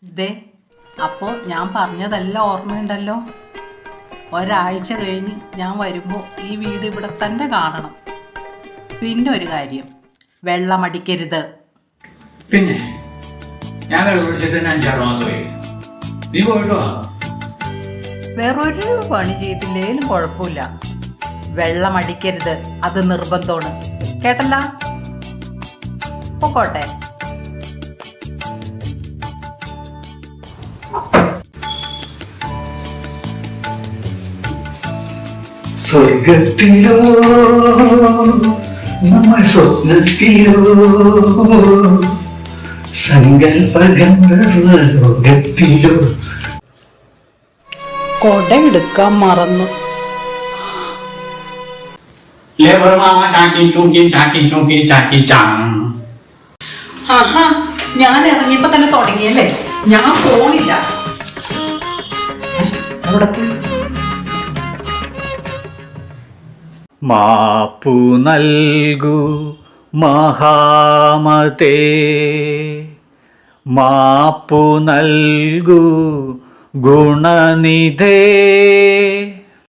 ദേ, അപ്പോൾ ഞാൻ പറഞ്ഞതെല്ലാം ഓർമ്മയുണ്ടല്ലോ. ഒരാഴ്ച കഴിഞ്ഞ് ഞാൻ വരുമ്പോൾ ഈ വീട് ഇവിടെ തന്നെ കാണണം. പിന്നെ ഒരു കാര്യം, വെള്ളമടിക്കരുത്. പിന്നെ ഞാൻ വിളിച്ചിട്ട് തന്നെ 5-6 മാസമായി. നീ പോയിട്ട് വാ. വേറൊരു പണി ചെയ്തില്ലേലും കുഴപ്പമില്ല, വെള്ളമടിക്കരുത്, അത് നിർബന്ധമാണ്. കേട്ടല്ല? പൊക്കോട്ടെ. സ്വർഗത്തിലോ നമ്മൾ സ്വപ്നത്തിലോ സങ്കൽപ്പഗന്ധർവലോകത്തിലോ. കൊട എടുക്കാൻ മറന്നു. ഞാൻ ഇറങ്ങിയപ്പോ തന്നെ തുടങ്ങിയല്ലേ, ഞാൻ പോണില്ല. മാപ്പു നൽകൂ മഹാമതേ, മാപ്പു നൽകൂ ഗുണനിധേ,